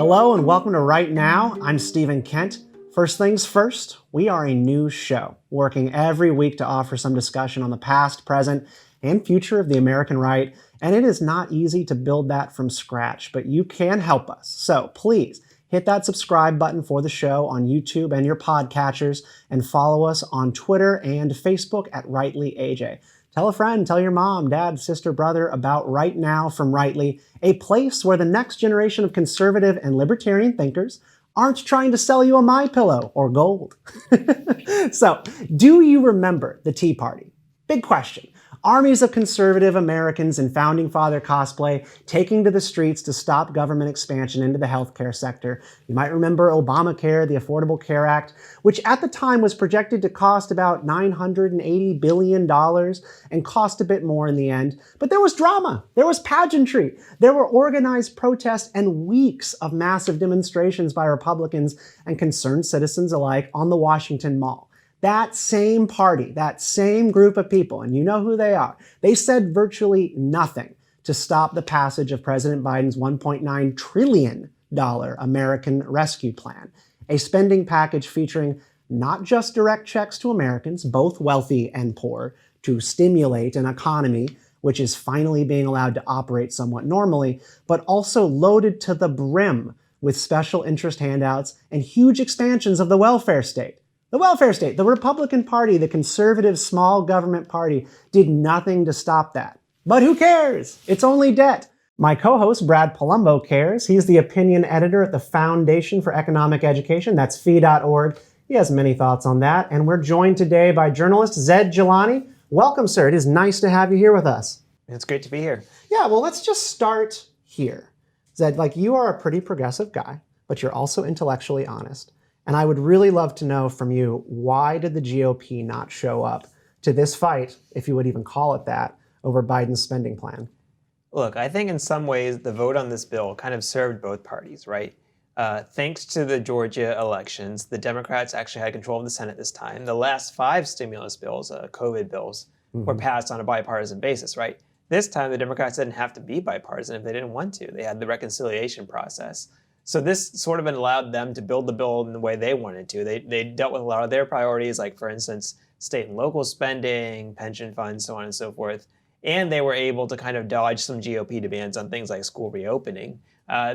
Hello and welcome to Right Now. I'm Stephen Kent. First things first, we are a news show working every week to offer some discussion on the past, present, and future of the American right. And it is not easy to build that from scratch, but you can help us. So please hit that subscribe button for the show on YouTube and your podcatchers, and follow us on Twitter and Facebook at RightlyAJ. Tell a friend, tell your mom, dad, sister, brother about Right Now from Rightly, a place where the next generation of conservative and libertarian thinkers aren't trying to sell you a MyPillow or gold. So, do you remember the Tea Party? Big question. Armies of conservative Americans in Founding Father cosplay taking to the streets to stop government expansion into the healthcare sector. You might remember Obamacare, the Affordable Care Act, which at the time was projected to cost about $980 billion and cost a bit more in the end. But there was drama, there was pageantry, there were organized protests and weeks of massive demonstrations by Republicans and concerned citizens alike on the Washington Mall. That same party, that same group of people, and you know who they are, they said virtually nothing to stop the passage of President Biden's $1.9 trillion American Rescue Plan, a spending package featuring not just direct checks to Americans, both wealthy and poor, to stimulate an economy which is finally being allowed to operate somewhat normally, but also loaded to the brim with special interest handouts and huge expansions of the welfare state. The welfare state, the Republican Party, the conservative small government party, did nothing to stop that. But who cares? It's only debt. My co-host, Brad Polumbo, cares. He's the opinion editor at the Foundation for Economic Education. That's fee.org. He has many thoughts on that. And we're joined today by journalist Zaid Jilani. Welcome, sir. It is nice to have you here with us. It's great to be here. Yeah, well, let's just start here. Zaid, you are a pretty progressive guy, but you're also intellectually honest. And I would really love to know from you, why did the GOP not show up to this fight, if you would even call it that, over Biden's spending plan? Look, I think in some ways the vote on this bill kind of served both parties, right? Thanks to the Georgia elections, the Democrats actually had control of the Senate this time. The last 5 stimulus bills, COVID bills, were passed on a bipartisan basis, right? This time the Democrats didn't have to be bipartisan if they didn't want to. They had the reconciliation process. So this sort of allowed them to build the bill in the way they wanted to. They dealt with a lot of their priorities, like, for instance, state and local spending, pension funds, so on and so forth. And they were able to kind of dodge some GOP demands on things like school reopening.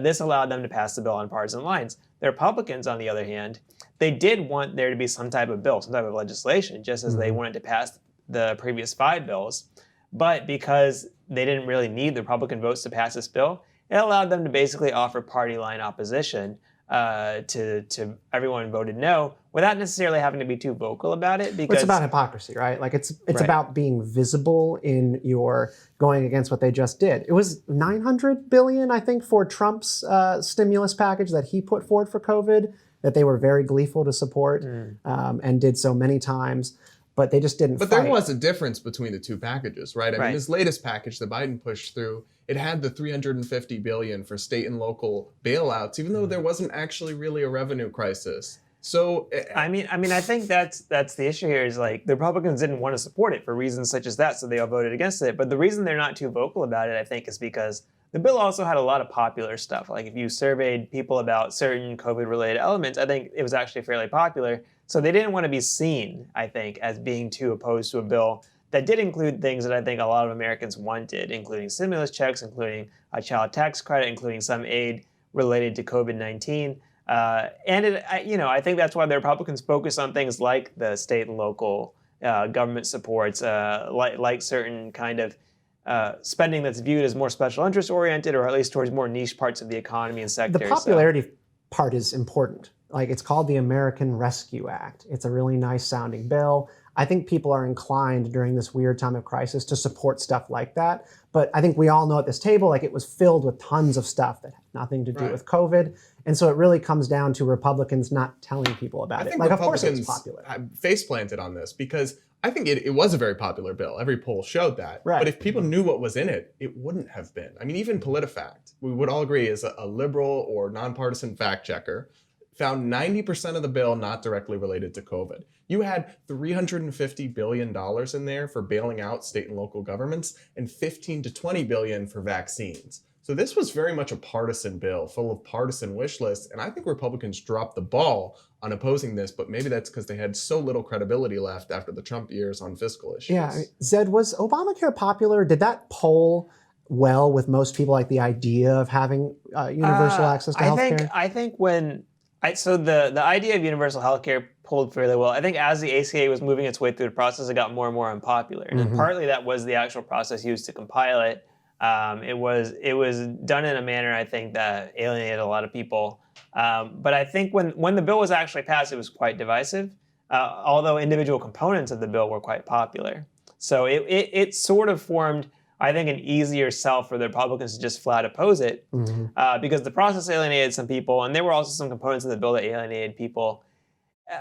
This allowed them to pass the bill on partisan lines. The Republicans, on the other hand, they did want there to be some type of bill, some type of legislation, just as they wanted to pass the previous 5 bills. But because they didn't really need the Republican votes to pass this bill, it allowed them to basically offer party line opposition to everyone who voted no, without necessarily having to be too vocal about it. Because it's about hypocrisy, right? It's right. about being visible in your going against what they just did. It was $900 billion, I think, for Trump's stimulus package that he put forward for COVID, that they were very gleeful to support and did so many times. But they just didn't fight. There was a difference between the two packages, right? I mean, this latest package that Biden pushed through, it had the $350 billion for state and local bailouts, even though there wasn't actually really a revenue crisis. So I mean, I think that's the issue here is, like, the Republicans didn't want to support it for reasons such as that, so they all voted against it. But the reason they're not too vocal about it, I think, is because the bill also had a lot of popular stuff. Like, if you surveyed people about certain COVID-related elements, I think it was actually fairly popular. So they didn't want to be seen, I think, as being too opposed to a bill that did include things that I think a lot of Americans wanted, including stimulus checks, including a child tax credit, including some aid related to COVID-19. I think that's why the Republicans focus on things like the state and local government supports, like certain kind of spending that's viewed as more special interest oriented, or at least towards more niche parts of the economy and sectors. The popularity part is important. It's called the American Rescue Act. It's a really nice sounding bill. I think people are inclined during this weird time of crisis to support stuff like that. But I think we all know at this table, it was filled with tons of stuff that had nothing to do with COVID. And so it really comes down to Republicans not telling people about it. Of course it's popular. Face planted on this because I think it was a very popular bill. Every poll showed that. Right. But if people knew what was in it, it wouldn't have been. I mean, even PolitiFact, we would all agree, is a liberal or nonpartisan fact checker, found 90% of the bill not directly related to COVID. You had $350 billion in there for bailing out state and local governments and $15 to $20 billion for vaccines. So this was very much a partisan bill, full of partisan wish lists. And I think Republicans dropped the ball on opposing this, but maybe that's because they had so little credibility left after the Trump years on fiscal issues. Yeah, Zed, was Obamacare popular? Did that poll well with most people, like the idea of having universal access to healthcare? I think so the idea of universal healthcare pulled fairly well. I think as the ACA was moving its way through the process, it got more and more unpopular. And then partly that was the actual process used to compile it. It was done in a manner, I think, that alienated a lot of people. But I think when the bill was actually passed, it was quite divisive, although individual components of the bill were quite popular. So it sort of formed, I think, an easier sell for the Republicans to just flat oppose it, because the process alienated some people, and there were also some components of the bill that alienated people.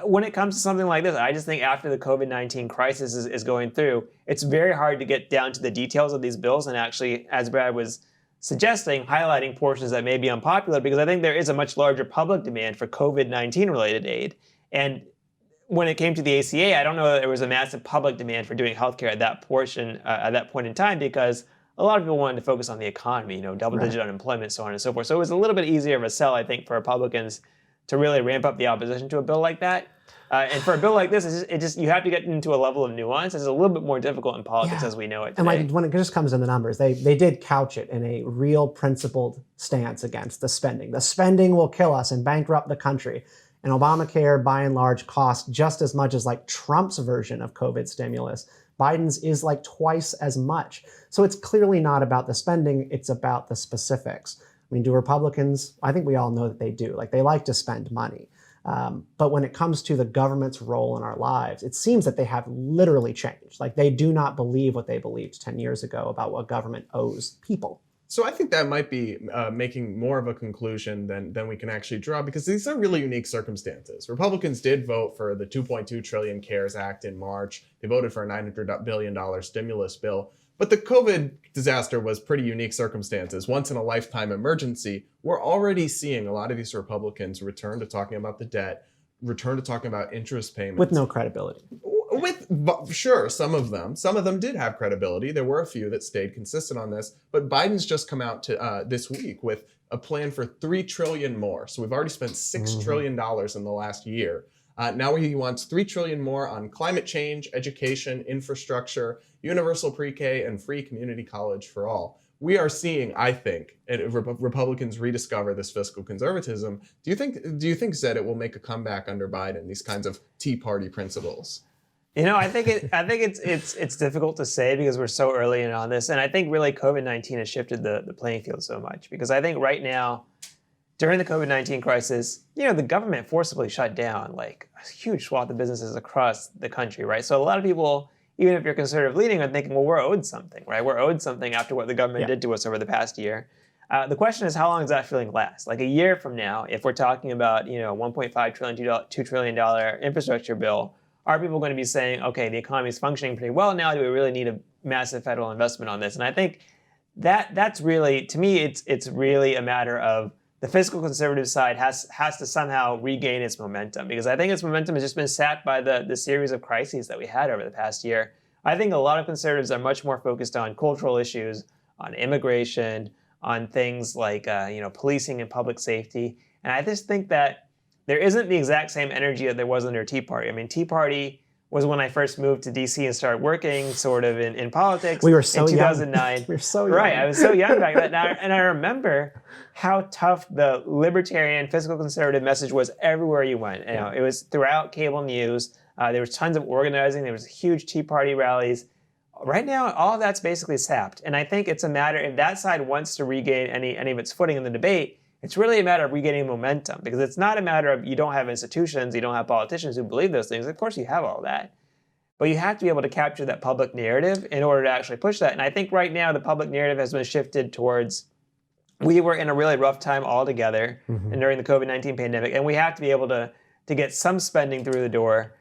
When it comes to something like this, I just think after the COVID-19 crisis is going through, it's very hard to get down to the details of these bills and actually, as Brad was suggesting, highlighting portions that may be unpopular, because I think there is a much larger public demand for COVID-19 related aid. And when it came to the ACA, I don't know that there was a massive public demand for doing healthcare at that point in time, because a lot of people wanted to focus on the economy, double-digit unemployment, so on and so forth. So it was a little bit easier of a sell, I think, for Republicans to really ramp up the opposition to a bill like that. And for a bill like this, you have to get into a level of nuance. It's a little bit more difficult in politics as we know it today. And when it just comes to the numbers, they did couch it in a real principled stance against the spending. The spending will kill us and bankrupt the country. And Obamacare, by and large, cost just as much as like Trump's version of COVID stimulus. Biden's is like twice as much. So it's clearly not about the spending, it's about the specifics. I mean, do Republicans? I think we all know that they do. Like, they like to spend money. But when it comes to the government's role in our lives, it seems that they have literally changed. Like, they do not believe what they believed 10 years ago about what government owes people. So I think that might be making more of a conclusion than we can actually draw, because these are really unique circumstances. Republicans did vote for the $2.2 trillion CARES Act in March. They voted for a $900 billion stimulus bill. But the COVID disaster was pretty unique circumstances, once in a lifetime emergency. We're already seeing a lot of these Republicans return to talking about the debt, return to talking about interest payments. With no credibility. Sure, some of them did have credibility. There were a few that stayed consistent on this, but Biden's just come out to this week with a plan for $3 trillion more. So we've already spent $6 trillion in the last year. Now he wants $3 trillion more on climate change, education, infrastructure, universal pre-K, and free community college for all. We are seeing, I think, Republicans rediscover this fiscal conservatism. Do you think, Zed, it will make a comeback under Biden, these kinds of Tea Party principles? I think it's difficult to say because we're so early in on this, and I think really COVID-19 has shifted the playing field so much, because I think right now, during the COVID-19 crisis, the government forcibly shut down like a huge swath of businesses across the country, right? So a lot of people, even if you're conservative leaning, are thinking, well, we're owed something, right? We're owed something after what the government did to us over the past year. The question is, how long does that feeling last? Like a year from now, if we're talking about, $1.5 trillion, $2 trillion infrastructure bill, are people going to be saying, okay, the economy is functioning pretty well now, do we really need a massive federal investment on this? And I think that's really, to me, it's really a matter of the fiscal conservative side has to somehow regain its momentum, because I think its momentum has just been sapped by the series of crises that we had over the past year. I think a lot of conservatives are much more focused on cultural issues, on immigration, on things like policing and public safety. And I just think that there isn't the exact same energy that there was under Tea Party. I mean, Tea Party was when I first moved to DC and started working sort of in politics. We were so in 2009. Young. We were so young. Right, I was so young back then. And I remember how tough the libertarian fiscal conservative message was everywhere you went. It was throughout cable news. There was tons of organizing. There was huge Tea Party rallies. Right now, all of that's basically sapped. And I think it's a matter, if that side wants to regain any of its footing in the debate, it's really a matter of regaining momentum, because it's not a matter of you don't have institutions, you don't have politicians who believe those things. Of course you have all that. But you have to be able to capture that public narrative in order to actually push that. And I think right now the public narrative has been shifted towards, we were in a really rough time altogether and during the COVID-19 pandemic, and we have to be able to get some spending through the door,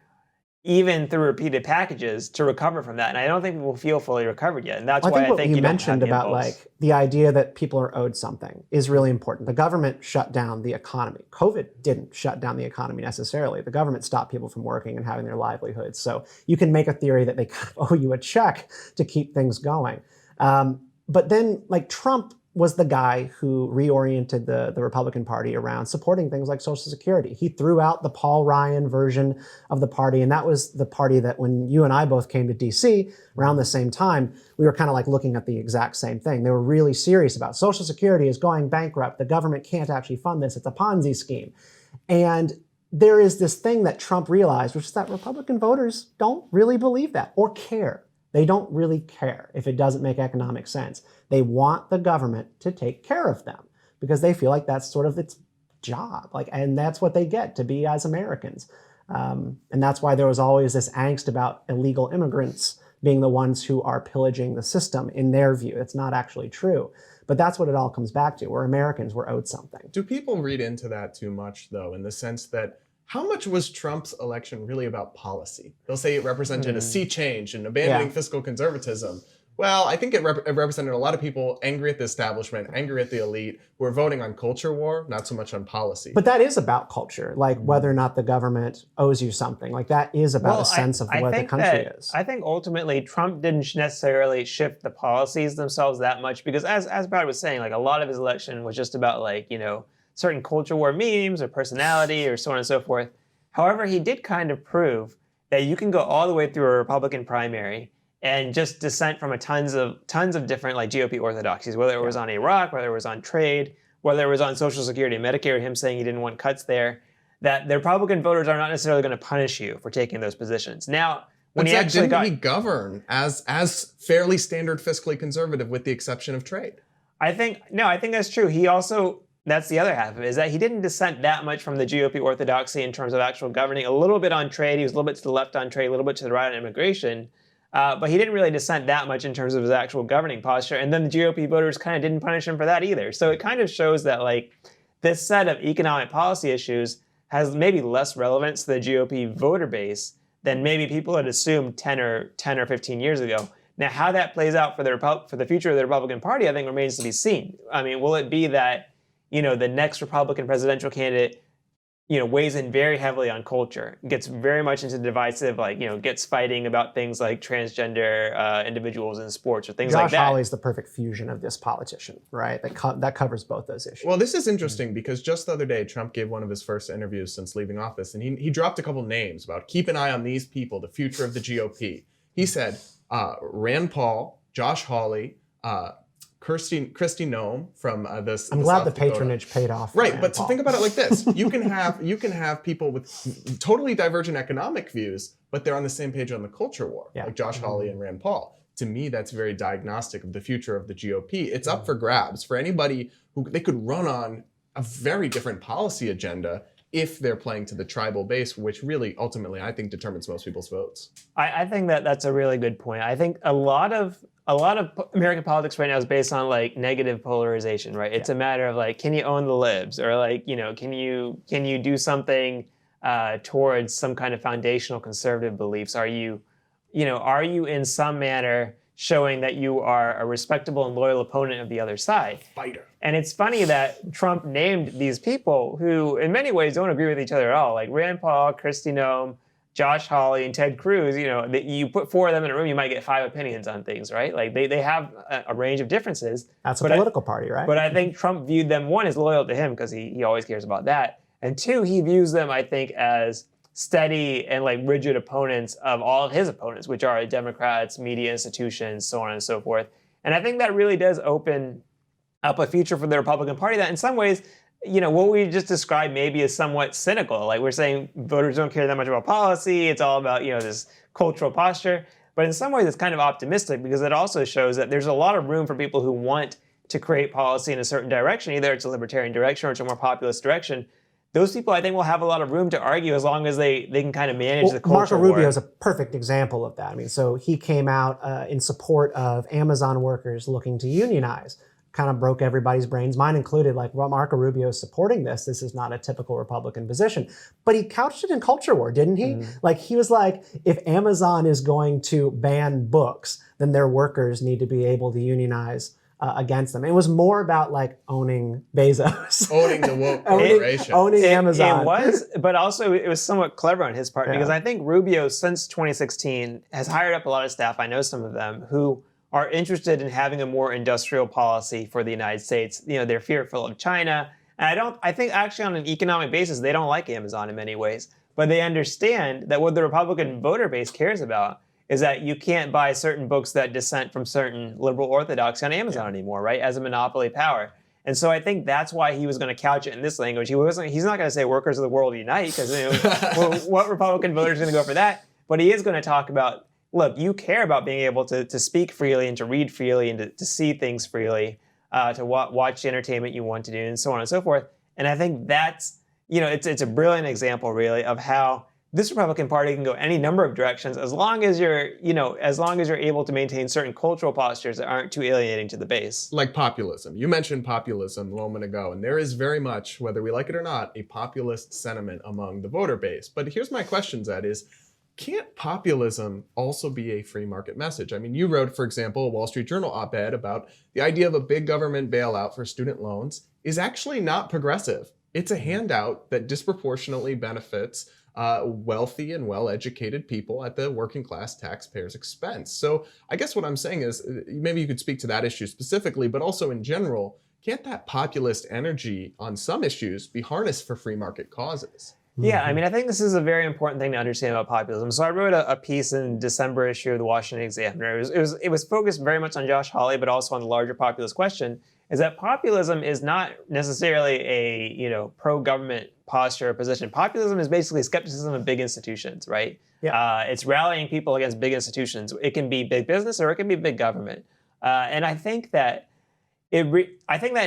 even through repeated packages, to recover from that. And I don't think people feel fully recovered yet. And that's why I think what you mentioned about like the idea that people are owed something is really important. The government shut down the economy. COVID didn't shut down the economy necessarily. The government stopped people from working and having their livelihoods. So you can make a theory that they kind of owe you a check to keep things going. But then, like, Trump was the guy who reoriented the Republican Party around supporting things like Social Security. He threw out the Paul Ryan version of the party, and that was the party that when you and I both came to DC around the same time, we were kind of like looking at the exact same thing. They were really serious about Social Security is going bankrupt. The government can't actually fund this. It's a Ponzi scheme. And there is this thing that Trump realized, which is that Republican voters don't really believe that or care. They don't really care if it doesn't make economic sense. They want the government to take care of them because they feel like that's sort of its job. And that's what they get to be as Americans. And that's why there was always this angst about illegal immigrants being the ones who are pillaging the system in their view. It's not actually true. But that's what it all comes back to. We're Americans, we're owed something. Do people read into that too much, though, in the sense that how much was Trump's election really about policy? They'll say it represented a sea change and abandoning fiscal conservatism. Well, I think it represented a lot of people angry at the establishment, angry at the elite, who are voting on culture war, not so much on policy. But that is about culture, like whether or not the government owes you something. Like that is about a sense of what the country is. I think ultimately Trump didn't necessarily shift the policies themselves that much because as Brad was saying, like a lot of his election was just about certain culture war memes or personality or so on and so forth. However, he did kind of prove that you can go all the way through a Republican primary and just dissent from tons of different GOP orthodoxies, whether it was on Iraq, whether it was on trade, whether it was on Social Security and Medicare, him saying he didn't want cuts there, that the Republican voters are not necessarily going to punish you for taking those positions. Now, when he actually didn't he govern as fairly standard fiscally conservative with the exception of trade? I think that's true. He also, that's the other half of it, is that he didn't dissent that much from the GOP orthodoxy in terms of actual governing. A little bit on trade, he was a little bit to the left on trade, a little bit to the right on immigration, but he didn't really dissent that much in terms of his actual governing posture. And then the GOP voters kind of didn't punish him for that either. So it kind of shows that this set of economic policy issues has maybe less relevance to the GOP voter base than maybe people had assumed 10 or 15 years ago. Now, how that plays out for the future of the Republican Party, I think remains to be seen. I mean, will it be that the next Republican presidential candidate, weighs in very heavily on culture, gets very much into divisive, gets fighting about things like transgender individuals in sports or things like that. Josh Hawley's the perfect fusion of this politician, right? That covers both those issues. Well, this is interesting because just the other day, Trump gave one of his first interviews since leaving office, and he dropped a couple names about keep an eye on these people, the future of the GOP. He said Rand Paul, Josh Hawley, Kristi Noem from this. I'm glad the patronage paid off. Right, but so think about it like this: you can have people with totally divergent economic views, but they're on the same page on the culture war, like Josh Hawley and Rand Paul. To me, that's very diagnostic of the future of the GOP. It's up for grabs for anybody who they could run on a very different policy agenda if they're playing to the tribal base, which really ultimately I think determines most people's votes. I think that's a really good point. I think a lot of American politics right now is based on negative polarization, right? It's a matter of can you own the libs, or can you do something towards some kind of foundational conservative beliefs? Are you in some manner showing that you are a respectable and loyal opponent of the other side? Fighter. And it's funny that Trump named these people who in many ways don't agree with each other at all, like Rand Paul, Kristi Noem, Josh Hawley, and Ted Cruz. You put four of them in a room, you might get 5 opinions on things, right? They have a range of differences. That's a political party, right? But I think Trump viewed them, one, as loyal to him because he always cares about that. And two, he views them, I think, as steady and rigid opponents of all of his opponents, which are Democrats, media institutions, so on and so forth. And I think that really does open up a future for the Republican Party that in some ways, what we just described maybe is somewhat cynical. We're saying voters don't care that much about policy. It's all about, this cultural posture. But in some ways, it's kind of optimistic because it also shows that there's a lot of room for people who want to create policy in a certain direction. Either it's a libertarian direction or it's a more populist direction. Those people, I think, will have a lot of room to argue as long as they can kind of manage the culture Marco Rubio war. is a perfect example of that. I mean, so he came out in support of Amazon workers looking to unionize. Kind of broke everybody's brains, mine included. Marco Rubio is supporting this. This is not a typical Republican position. But he couched it in culture war, didn't he? He was like, if Amazon is going to ban books, then their workers need to be able to unionize against them. It was more about owning Bezos. Owning the woke corporation. owning Amazon. It was, but also it was somewhat clever on his part because I think Rubio, since 2016, has hired up a lot of staff, I know some of them, who are interested in having a more industrial policy for the United States. They're fearful of China. And I think actually on an economic basis, they don't like Amazon in many ways. But they understand that what the Republican voter base cares about is that you can't buy certain books that dissent from certain liberal orthodoxy on Amazon anymore, right? As a monopoly power. And so I think that's why he was going to couch it in this language. He's not going to say workers of the world unite, because what Republican voters are going to go for that? But he is going to talk about, look, you care about being able to speak freely and to read freely and to see things freely, to watch the entertainment you want to do, and so on and so forth. And I think that's, it's a brilliant example, really, of how this Republican Party can go any number of directions as long as you're able to maintain certain cultural postures that aren't too alienating to the base. Like populism. You mentioned populism a moment ago, and there is very much, whether we like it or not, a populist sentiment among the voter base. But here's my question, Zed, is can't populism also be a free market message? I mean, you wrote, for example, a Wall Street Journal op-ed about the idea of a big government bailout for student loans is actually not progressive. It's a handout that disproportionately benefits wealthy and well-educated people at the working class taxpayers' expense. So I guess what I'm saying is maybe you could speak to that issue specifically, but also in general, can't that populist energy on some issues be harnessed for free market causes? Yeah, I mean, I think this is a very important thing to understand about populism. So I wrote a piece in December issue of the Washington Examiner. It was focused very much on Josh Hawley, but also on the larger populist question, is that populism is not necessarily a pro-government posture or position. Populism is basically skepticism of big institutions, right? Yeah. It's rallying people against big institutions. It can be big business or it can be big government. And I think that in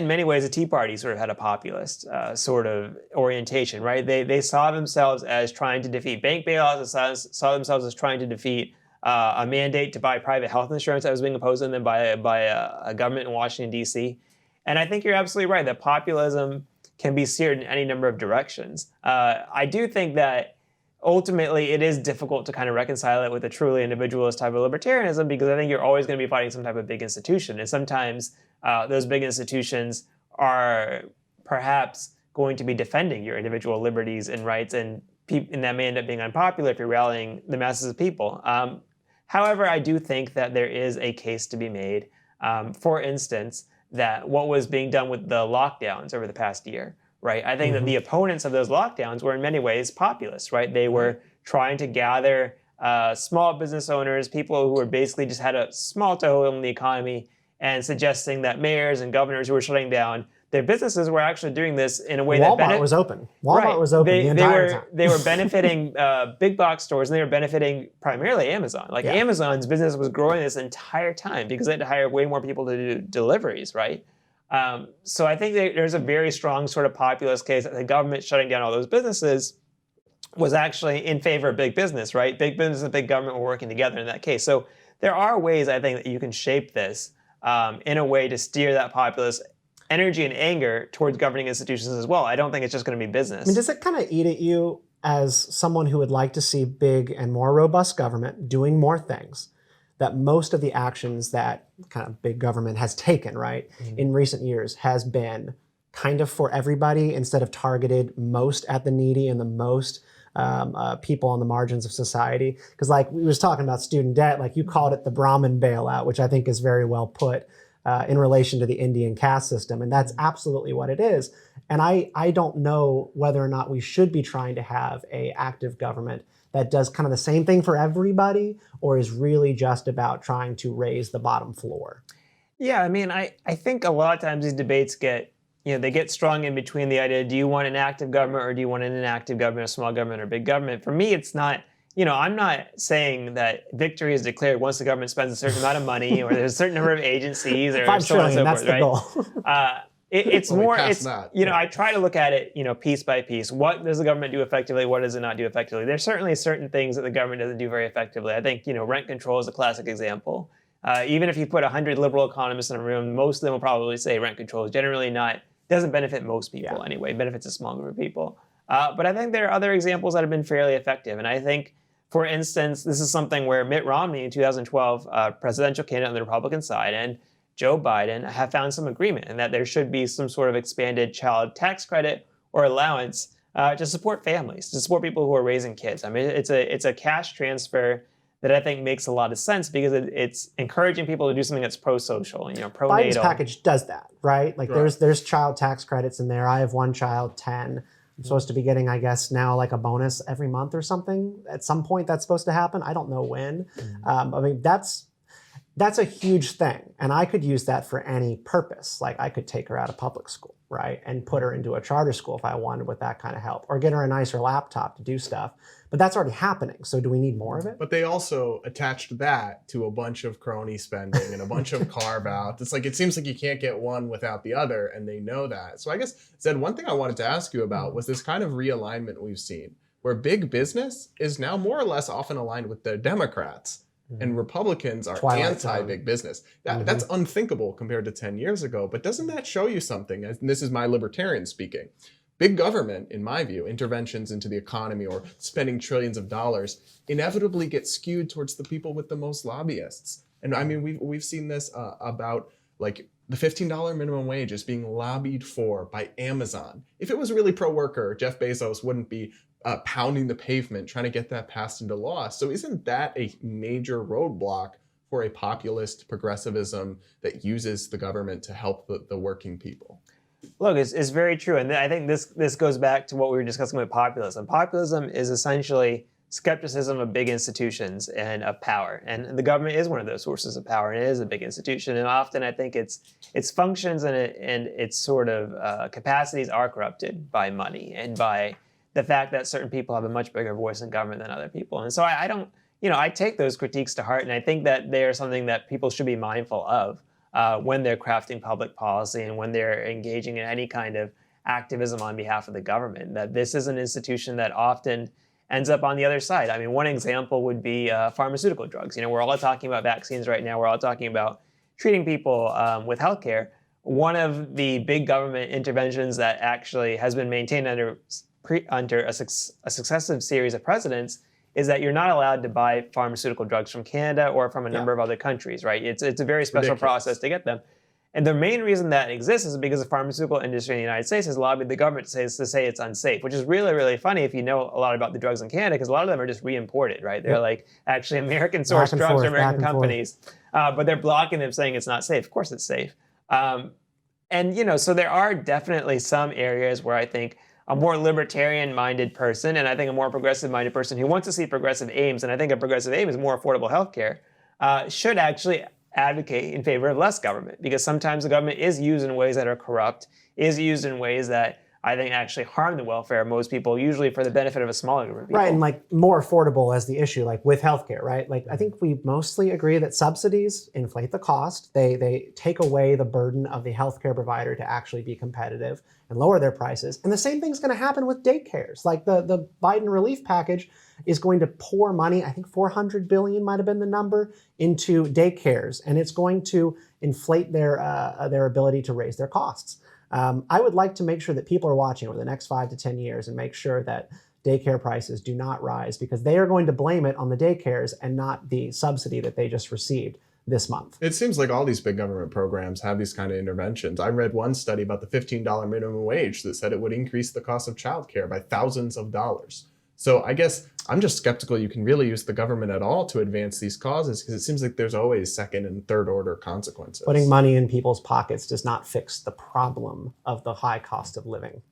many ways the Tea Party sort of had a populist sort of orientation, right? They saw themselves as trying to defeat bank bailouts, saw themselves as trying to defeat a mandate to buy private health insurance that was being imposed on them by a government in Washington, D.C. And I think you're absolutely right that populism can be steered in any number of directions. I do think that ultimately it is difficult to kind of reconcile it with a truly individualist type of libertarianism, because I think you're always going to be fighting some type of big institution. And sometimes those big institutions are perhaps going to be defending your individual liberties and rights, and that may end up being unpopular if you're rallying the masses of people. However, I do think that there is a case to be made, for instance, that what was being done with the lockdowns over the past year, right? I think that the opponents of those lockdowns were in many ways populists, right? They were trying to gather small business owners, people who were basically just had a small toehold in the economy, and suggesting that mayors and governors who were shutting down their businesses were actually doing this in a way Walmart was open. Walmart was open the entire time. They were benefiting big box stores, and they were benefiting primarily Amazon. Amazon's business was growing this entire time because they had to hire way more people to do deliveries, right? So I think there's a very strong sort of populist case that the government shutting down all those businesses was actually in favor of big business, right? Big business and big government were working together in that case. So there are ways, I think, that you can shape this in a way to steer that populist energy and anger towards governing institutions as well. I don't think it's just going to be business. I mean, does it kind of eat at you as someone who would like to see big and more robust government doing more things, that most of the actions that kind of big government has taken, right, in recent years has been kind of for everybody instead of targeted most at the needy and the most people on the margins of society? Because like we was talking about student debt, like you called it the Brahmin bailout, which I think is very well put in relation to the Indian caste system. And that's absolutely what it is. And I don't know whether or not we should be trying to have a active government that does kind of the same thing for everybody, or is really just about trying to raise the bottom floor. Yeah, I mean, I think a lot of times these debates get strung in between the idea, do you want an active government or do you want an inactive government, a small government or big government? For me, it's not, I'm not saying that victory is declared once the government spends a certain amount of money or there's a certain number of agencies or so on and so forth, right? Goal. It's I try to look at it, piece by piece. What does the government do effectively? What does it not do effectively? There's certainly certain things that the government doesn't do very effectively. I think, rent control is a classic example. Even if you put 100 liberal economists in a room, most of them will probably say rent control is generally doesn't benefit most people anyway. It benefits a small group of people. But I think there are other examples that have been fairly effective. And I think, for instance, this is something where Mitt Romney in 2012, presidential candidate on the Republican side, and Joe Biden have found some agreement in that there should be some sort of expanded child tax credit or allowance to support families, to support people who are raising kids. I mean, it's a cash transfer that I think makes a lot of sense because it's encouraging people to do something that's pro-social and, Biden's pro-NATO. package does that, right? Like Right. there's child tax credits in there. I have one child, 10. I'm supposed to be getting, I guess, now like a bonus every month or something. At some point that's supposed to happen. I don't know when. I mean, that's a huge thing. And I could use that for any purpose. Like I could take her out of public school, right? And put her into a charter school if I wanted with that kind of help, or get her a nicer laptop to do stuff. But that's already happening. So do we need more of it? But they also attached that to a bunch of crony spending and a bunch of carve out. It's like, it seems like you can't get one without the other, and they know that. So I guess, Zed, one thing I wanted to ask you about was this kind of realignment we've seen, where big business is now more or less often aligned with the Democrats, and Republicans are anti-big business. That's unthinkable compared to 10 years ago, but doesn't that show you something? And this is my libertarian speaking. Big government, in my view, interventions into the economy or spending trillions of dollars inevitably get skewed towards the people with the most lobbyists. And I mean, we've seen this about like the $15 minimum wage is being lobbied for by Amazon. If it was really pro-worker, Jeff Bezos wouldn't be pounding the pavement trying to get that passed into law. So isn't that a major roadblock for a populist progressivism that uses the government to help the working people? Look, it's very true. And I think this goes back to what we were discussing with populism. Populism is essentially skepticism of big institutions and of power. And the government is one of those sources of power, and it is a big institution. And often I think its functions and its sort of capacities are corrupted by money and by the fact that certain people have a much bigger voice in government than other people. And so I don't, I take those critiques to heart, and I think that they are something that people should be mindful of when they're crafting public policy and when they're engaging in any kind of activism on behalf of the government, that this is an institution that often ends up on the other side. I mean, one example would be pharmaceutical drugs. We're all talking about vaccines right now. We're all talking about treating people with healthcare. One of the big government interventions that actually has been maintained under a successive series of presidents is that you're not allowed to buy pharmaceutical drugs from Canada or from a number of other countries, right? It's a very special process to get them. And the main reason that exists is because the pharmaceutical industry in the United States has lobbied the government to say it's unsafe, which is really, really funny if you know a lot about the drugs in Canada, because a lot of them are just re-imported, right? They're like actually American-sourced drugs or American companies, but they're blocking them, saying it's not safe. Of course it's safe. And so there are definitely some areas where I think a more libertarian-minded person, and I think a more progressive-minded person who wants to see progressive aims, and I think a progressive aim is more affordable healthcare, should actually advocate in favor of less government, because sometimes the government is used in ways that are corrupt, is used in ways that I think actually harm the welfare of most people, usually for the benefit of a smaller group of people. Right, and like more affordable as the issue, like with healthcare, right? Like I think we mostly agree that subsidies inflate the cost. They take away the burden of the healthcare provider to actually be competitive and lower their prices. And the same thing's going to happen with daycares. Like the Biden relief package is going to pour money, I think $400 billion might have been the number, into daycares, and it's going to inflate their ability to raise their costs. I would like to make sure that people are watching over the next 5 to 10 years and make sure that daycare prices do not rise, because they are going to blame it on the daycares and not the subsidy that they just received this month. It seems like all these big government programs have these kind of interventions. I read one study about the $15 minimum wage that said it would increase the cost of childcare by thousands of dollars. So I guess I'm just skeptical you can really use the government at all to advance these causes, because it seems like there's always second and third order consequences. Putting money in people's pockets does not fix the problem of the high cost of living,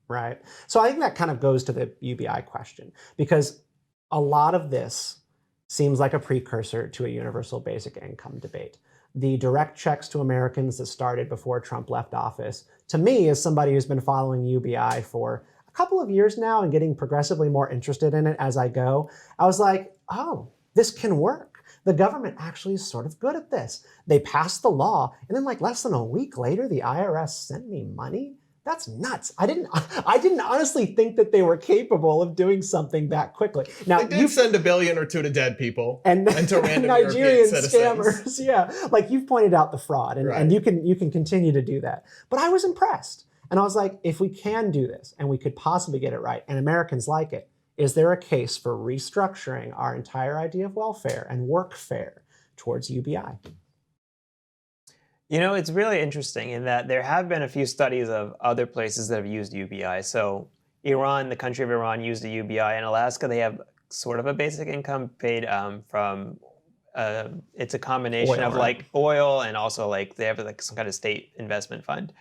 right? So I think that kind of goes to the UBI question, because a lot of this seems like a precursor to a universal basic income debate. The direct checks to Americans that started before Trump left office, to me, as somebody who's been following UBI for couple of years now and getting progressively more interested in it as I go, I was like, oh, this can work. The government actually is sort of good at this. They passed the law, and then like less than a week later, the IRS sent me money. That's nuts. I didn't honestly think that they were capable of doing something that quickly. Now they did send $1 billion or $2 to dead people and to random Nigerian European scammers. Yeah, like you've pointed out the fraud, and you can continue to do that. But I was impressed. And I was like, if we can do this and we could possibly get it right and Americans like it, is there a case for restructuring our entire idea of welfare and workfare towards UBI? It's really interesting in that there have been a few studies of other places that have used UBI. So Iran, the country of Iran, used a UBI. In Alaska, they have sort of a basic income paid from it's a combination Oil, of right? like oil and also like they have like some kind of state investment fund.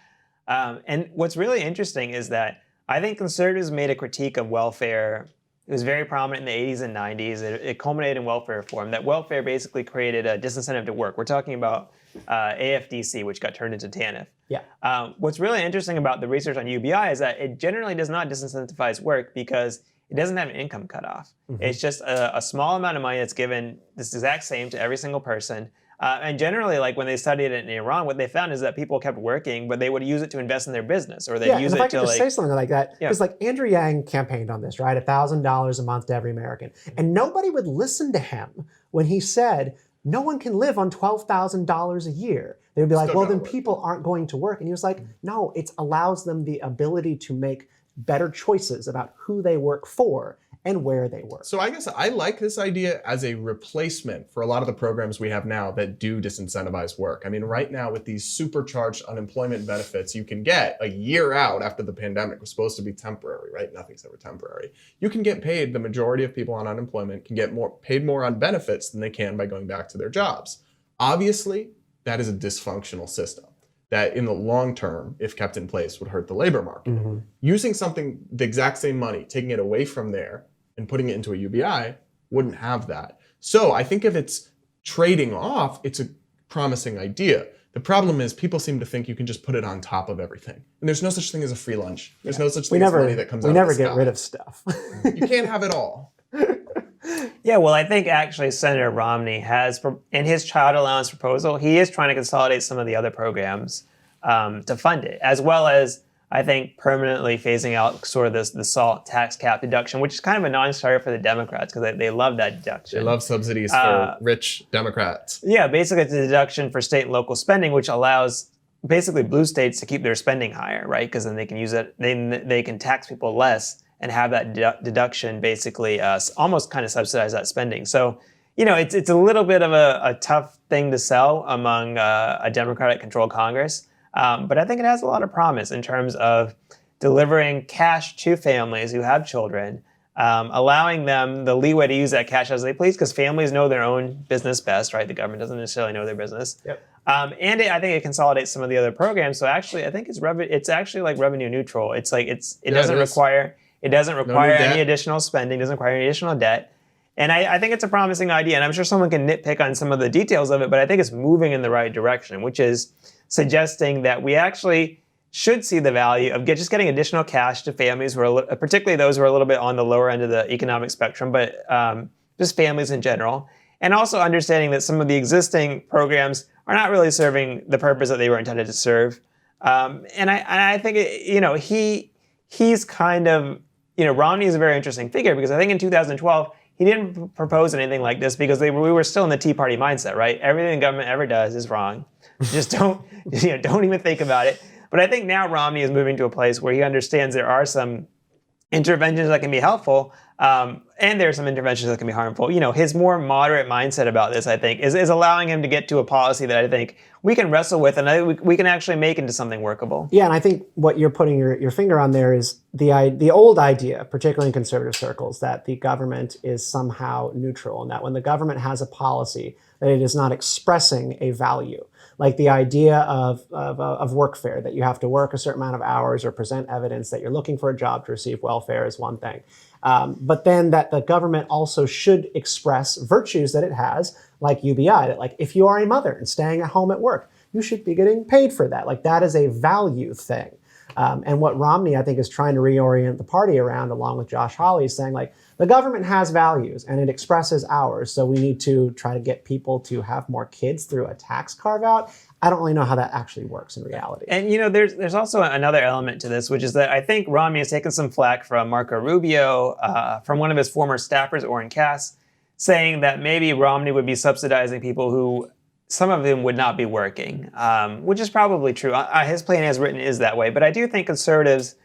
And what's really interesting is that I think conservatives made a critique of welfare. It was very prominent in the 80s and 90s. It culminated in welfare reform. That welfare basically created a disincentive to work. We're talking about AFDC, which got turned into TANF. Yeah. What's really interesting about the research on UBI is that it generally does not disincentivize work because it doesn't have an income cutoff. It's just a small amount of money that's given this exact same to every single person. And generally, like when they studied it in Iran, what they found is that people kept working, but they would use it to invest in their business, or they'd Yeah, use and if it I could to just like. say something like that, because like Andrew Yang campaigned on this, right? $1,000 a month to every American. And nobody would listen to him when he said, no one can live on $12,000 a year. They would be like, well, then people aren't going to work. And he was like, no, it allows them the ability to make better choices about who they work for and where they work. So I guess I like this idea as a replacement for a lot of the programs we have now that do disincentivize work. I mean, right now with these supercharged unemployment benefits you can get a year out after the pandemic was supposed to be temporary, right? Nothing's ever temporary. You can get paid, the majority of people on unemployment can get paid more on benefits than they can by going back to their jobs. Obviously, that is a dysfunctional system that in the long term, if kept in place, would hurt the labor market. Using something, the exact same money, taking it away from there and putting it into a UBI wouldn't have that. So I think if it's trading off, it's a promising idea. The problem is people seem to think you can just put it on top of everything. And there's no such thing as a free lunch. There's no such thing as money that comes out of the sky. We never get rid of stuff. You can't have it all. Yeah, well, I think actually Senator Romney has, in his child allowance proposal, he is trying to consolidate some of the other programs to fund it, as well as, I think, permanently phasing out sort of the SALT tax cap deduction, which is kind of a non-starter for the Democrats because they love that deduction. They love subsidies for rich Democrats. Yeah, basically it's a deduction for state and local spending, which allows basically blue states to keep their spending higher, right? Because then they can use it, they can tax people less and have that deduction basically almost kind of subsidize that spending. So, you know, it's a little bit of a tough thing to sell among a Democratic-controlled Congress. But I think it has a lot of promise in terms of delivering cash to families who have children, allowing them the leeway to use that cash as they please, because families know their own business best, right? The government doesn't necessarily know their business. Yep. And I think it consolidates some of the other programs. So actually, I think it's actually like revenue neutral. It's like it doesn't require any additional spending, doesn't require any additional debt. And I think it's a promising idea. And I'm sure someone can nitpick on some of the details of it, but I think it's moving in the right direction, which is suggesting that we actually should see the value of just getting additional cash to families who are, particularly those who are a little bit on the lower end of the economic spectrum, but just families in general. And also understanding that some of the existing programs are not really serving the purpose that they were intended to serve. And I think, he's kind of, Romney is a very interesting figure because I think in 2012, he didn't propose anything like this because we were still in the Tea Party mindset, right? Everything the government ever does is wrong. Just don't even think about it. But I think now Romney is moving to a place where he understands there are some interventions that can be helpful, and there are some interventions that can be harmful. His more moderate mindset about this, I think, is allowing him to get to a policy that I think we can wrestle with and I think we can actually make into something workable. Yeah, and I think what you're putting your finger on there is the old idea, particularly in conservative circles, that the government is somehow neutral and that when the government has a policy, that it is not expressing a value. Like the idea of workfare, that you have to work a certain amount of hours or present evidence that you're looking for a job to receive welfare is one thing. But then that the government also should express virtues that it has, like UBI, that like if you are a mother and staying at home at work, you should be getting paid for that. Like that is a value thing. And what Romney, I think, is trying to reorient the party around, along with Josh Hawley, is saying like the government has values and it expresses ours. So we need to try to get people to have more kids through a tax carve out. I don't really know how that actually works in reality. And there's also another element to this, which is that I think Romney has taken some flack from Marco Rubio, from one of his former staffers, Orrin Cass, saying that maybe Romney would be subsidizing people who some of them would not be working, which is probably true. His plan as written is that way. But I do think conservatives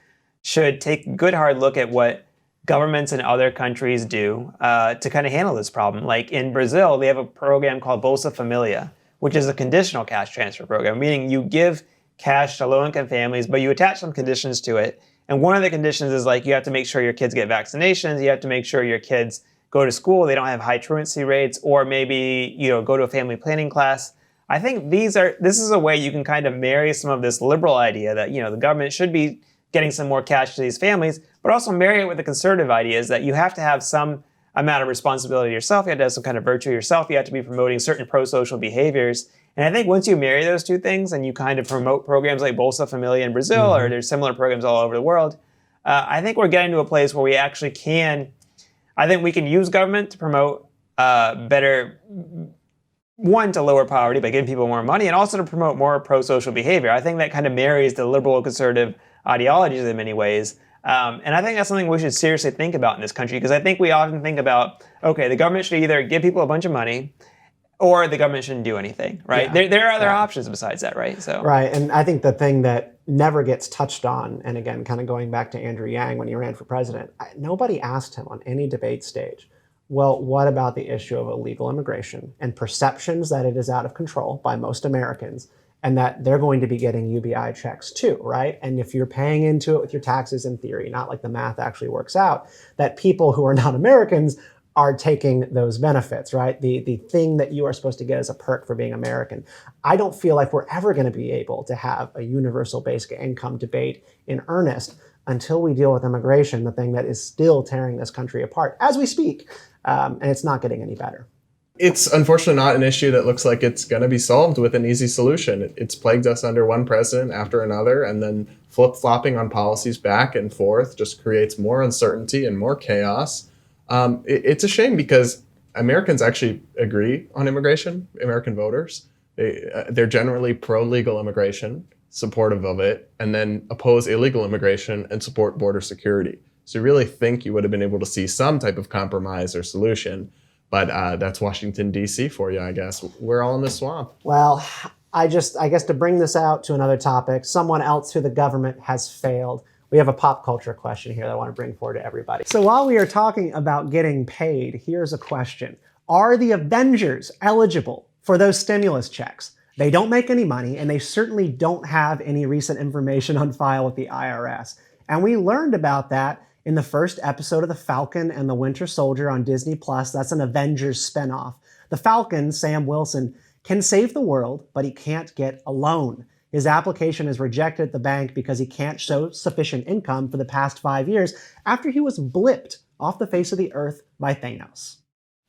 should take a good hard look at what governments in other countries do to kind of handle this problem. Like in Brazil, they have a program called Bolsa Familia, which is a conditional cash transfer program, meaning you give cash to low-income families, but you attach some conditions to it. And one of the conditions is like you have to make sure your kids get vaccinations, you have to make sure your kids go to school, they don't have high truancy rates, or maybe, go to a family planning class. I think this is a way you can kind of marry some of this liberal idea that, the government should be getting some more cash to these families, but also marry it with the conservative ideas that you have to have some amount of responsibility yourself. You have to have some kind of virtue yourself. You have to be promoting certain pro-social behaviors. And I think once you marry those two things and you kind of promote programs like Bolsa Familia in Brazil, or there's similar programs all over the world, I think we're getting to a place where we actually can, I think we can use government to promote better, one, to lower poverty by giving people more money, and also to promote more pro-social behavior. I think that kind of marries the liberal conservative ideologies in many ways. And I think that's something we should seriously think about in this country, because I think we often think about, okay, the government should either give people a bunch of money or the government shouldn't do anything, right? Yeah. There are other options besides that, right? So Right, and I think the thing that never gets touched on, and again, kind of going back to Andrew Yang when he ran for president, nobody asked him on any debate stage, well, what about the issue of illegal immigration and perceptions that it is out of control by most Americans, and that they're going to be getting UBI checks too, right? And if you're paying into it with your taxes in theory, not like the math actually works out, that people who are not Americans are taking those benefits, right? The thing that you are supposed to get as a perk for being American. I don't feel like we're ever going to be able to have a universal basic income debate in earnest until we deal with immigration, the thing that is still tearing this country apart as we speak, and it's not getting any better. It's unfortunately not an issue that looks like it's going to be solved with an easy solution. It's plagued us under one president after another, and then flip-flopping on policies back and forth just creates more uncertainty and more chaos. It's a shame because Americans actually agree on immigration, American voters. They're generally pro-legal immigration, supportive of it, and then oppose illegal immigration and support border security. So you really think you would have been able to see some type of compromise or solution. But that's Washington, D.C. for you, I guess. We're all in the swamp. Well, I guess to bring this out to another topic, someone else who the government has failed. We have a pop culture question here that I want to bring forward to everybody. So while we are talking about getting paid, here's a question. Are the Avengers eligible for those stimulus checks? They don't make any money, and they certainly don't have any recent information on file with the IRS. And we learned about that in the first episode of The Falcon and the Winter Soldier on Disney+. That's an Avengers spinoff. The Falcon, Sam Wilson, can save the world, but he can't get a loan. His application is rejected at the bank because he can't show sufficient income for the past 5 years after he was blipped off the face of the earth by Thanos.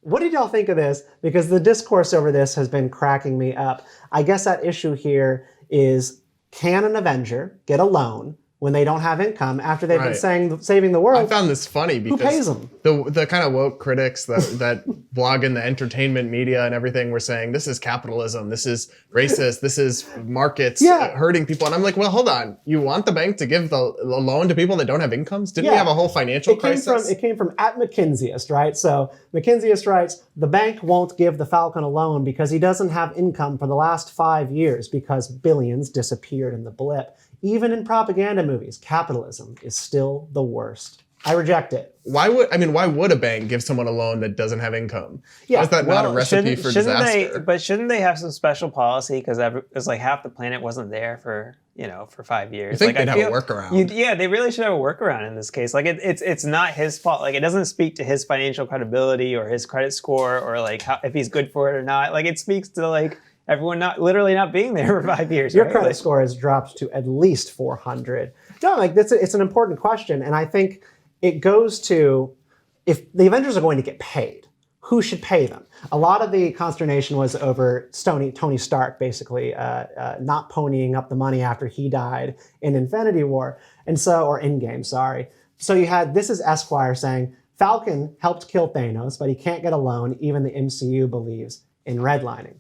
What did y'all think of this? Because the discourse over this has been cracking me up. I guess that issue here is, can an Avenger get a loan when they don't have income after they've been saying saving the world? I found this funny because who pays them? The kind of woke critics that blog in the entertainment media and everything were saying, this is capitalism, this is racist, this is markets hurting people. And I'm like, well, hold on. You want the bank to give the loan to people that don't have incomes? Didn't we have a whole financial crisis? It came from @McKinseyist, right? So McKinseyist writes, the bank won't give the Falcon a loan because he doesn't have income for the last 5 years because billions disappeared in the blip. Even in propaganda movies, capitalism is still the worst. I reject it. Why would a bank give someone a loan that doesn't have income? Yeah. Is that not a recipe for disaster? But shouldn't they have some special policy? Because it's like half the planet wasn't there for 5 years. You think they'd have a workaround? They really should have a workaround in this case. Like it's not his fault. Like it doesn't speak to his financial credibility or his credit score or like if he's good for it or not. Like it speaks to like everyone literally not being there for 5 years. Your credit score has dropped to at least 400. No, it's an important question, and I think it goes to, if the Avengers are going to get paid, who should pay them? A lot of the consternation was over Tony Stark basically not ponying up the money after he died in Infinity War, or Endgame, sorry. So you had, this is Esquire saying, Falcon helped kill Thanos, but he can't get a loan. Even the MCU believes in redlining.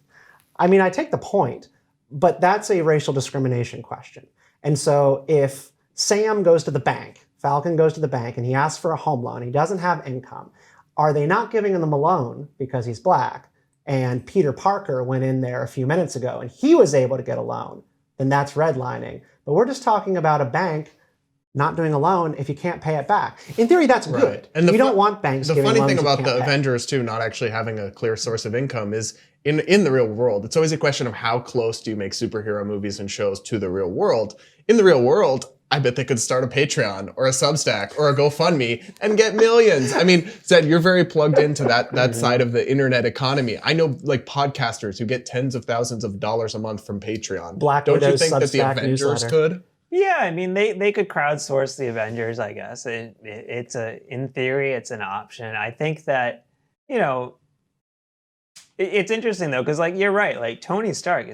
I mean, I take the point, but that's a racial discrimination question. And so if Sam goes to the bank, Falcon goes to the bank, and he asks for a home loan, he doesn't have income, are they not giving him a loan because he's black, and Peter Parker went in there a few minutes ago and he was able to get a loan, then that's redlining. But we're just talking about a bank not doing a loan if you can't pay it back. In theory, that's good. And you don't want banks giving loans. The funny thing about the Avengers, too, not actually having a clear source of income is in the real world. It's always a question of how close do you make superhero movies and shows to the real world. In the real world, I bet they could start a Patreon or a Substack or a GoFundMe and get millions. I mean, Zed, you're very plugged into that side of the internet economy. I know like podcasters who get tens of thousands of dollars a month from Patreon. Don't you think that the Avengers could? Yeah, I mean, they could crowdsource the Avengers, I guess. In theory, it's an option. I think that, it's interesting though, because like you're right, like Tony Stark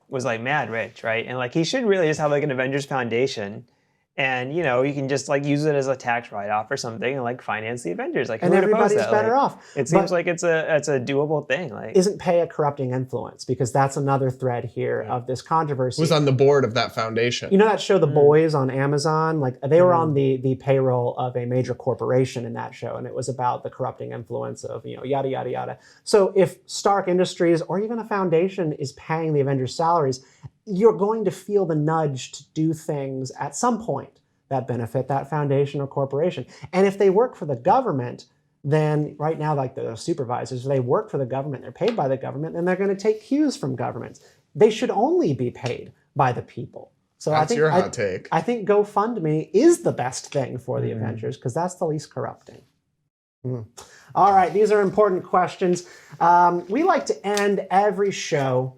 was mad rich, right? And like he should really just have like an Avengers Foundation. And you can just like use it as a tax write-off or something and like finance the Avengers. Like, and everybody's better off. It seems like it's a doable thing. Like, isn't pay a corrupting influence? Because that's another thread here of this controversy. Who's on the board of that foundation? You know that show, The Boys, on Amazon? Like they were on the payroll of a major corporation in that show, and it was about the corrupting influence of yada yada yada. So if Stark Industries or even a foundation is paying the Avengers' salaries, you're going to feel the nudge to do things at some point that benefit that foundation or corporation. And if they work for the government, then right now, like the supervisors, they work for the government, they're paid by the government, and they're going to take cues from governments. They should only be paid by the people. So that's your hot take. I think GoFundMe is the best thing for the Avengers because that's the least corrupting. All right, these are important questions. We like to end every show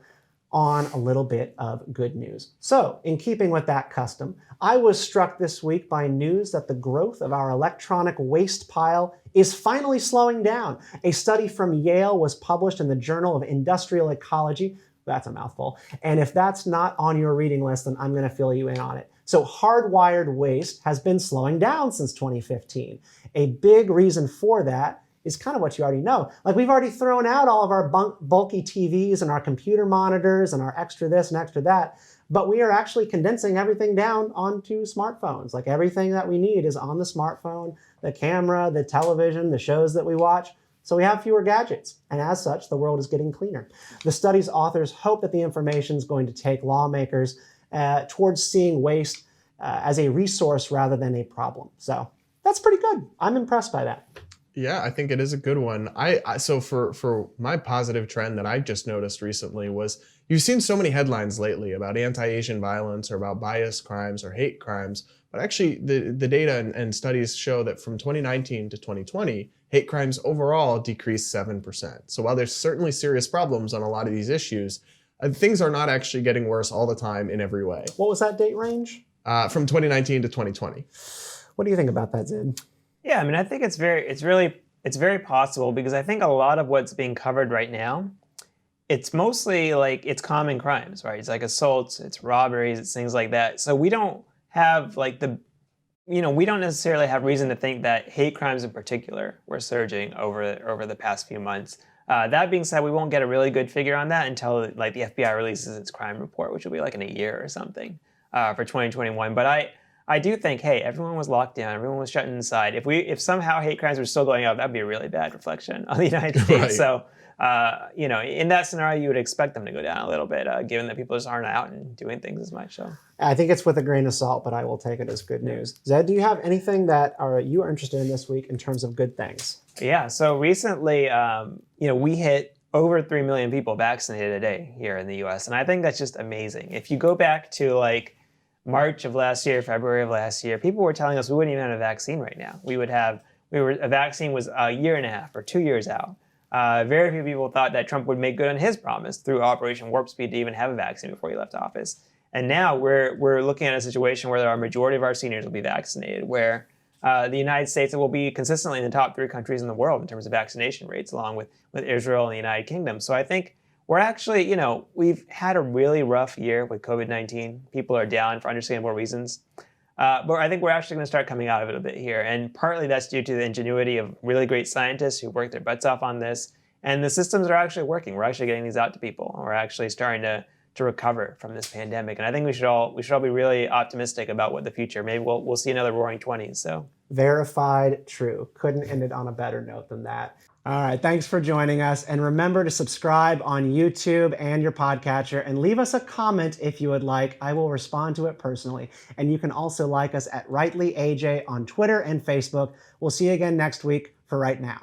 on a little bit of good news. So, in keeping with that custom, I was struck this week by news that the growth of our electronic waste pile is finally slowing down. A study from Yale was published in the Journal of Industrial Ecology. That's a mouthful. And if that's not on your reading list, then I'm going to fill you in on it. So, hardwired waste has been slowing down since 2015. A big reason for that is kind of what you already know. Like we've already thrown out all of our bulky TVs and our computer monitors and our extra this and extra that, but we are actually condensing everything down onto smartphones. Like everything that we need is on the smartphone, the camera, the television, the shows that we watch. So we have fewer gadgets, and as such, the world is getting cleaner. The study's authors hope that the information is going to take lawmakers towards seeing waste as a resource rather than a problem. So that's pretty good. I'm impressed by that. Yeah, I think it is a good one. So for my positive trend that I just noticed recently was you've seen so many headlines lately about anti-Asian violence or about bias crimes or hate crimes, but actually the data and studies show that from 2019 to 2020, hate crimes overall decreased 7%. So while there's certainly serious problems on a lot of these issues, things are not actually getting worse all the time in every way. What was that date range? From 2019 to 2020. What do you think about that, Zid? Yeah, I mean, I think it's very possible because I think a lot of what's being covered right now, it's mostly like it's common crimes, right? It's like assaults, it's robberies, it's things like that. So we don't have like we don't necessarily have reason to think that hate crimes in particular were surging over the past few months. That being said, we won't get a really good figure on that until like the FBI releases its crime report, which will be like in a year or something for 2021. But I do think, hey, everyone was locked down, everyone was shut inside. If somehow hate crimes were still going up, that'd be a really bad reflection on the United States. Right. So, in that scenario, you would expect them to go down a little bit, given that people just aren't out and doing things as much. So, I think it's with a grain of salt, but I will take it as good news. Zed, do you have anything that you are interested in this week in terms of good things? Yeah. So recently, we hit over 3 million people vaccinated a day here in the U.S., and I think that's just amazing. If you go back to like March of last year, February of last year, people were telling us we wouldn't even have a vaccine right now. A vaccine was a year and a half or 2 years out. Very few people thought that Trump would make good on his promise through Operation Warp Speed to even have a vaccine before he left office. And now we're looking at a situation where our majority of our seniors will be vaccinated, where the United States will be consistently in the top 3 countries in the world in terms of vaccination rates, along with Israel and the United Kingdom. So I think we're actually, we've had a really rough year with COVID-19. People are down for understandable reasons. But I think we're actually going to start coming out of it a bit here. And partly that's due to the ingenuity of really great scientists who worked their butts off on this. And the systems are actually working. We're actually getting these out to people. We're actually starting to recover from this pandemic. And I think we should all be really optimistic about what the future. Maybe we'll see another roaring 20s. So verified true. Couldn't end it on a better note than that. All right, thanks for joining us. And remember to subscribe on YouTube and your podcatcher and leave us a comment if you would like. I will respond to it personally. And you can also like us at RightlyAJ on Twitter and Facebook. We'll see you again next week for Right Now.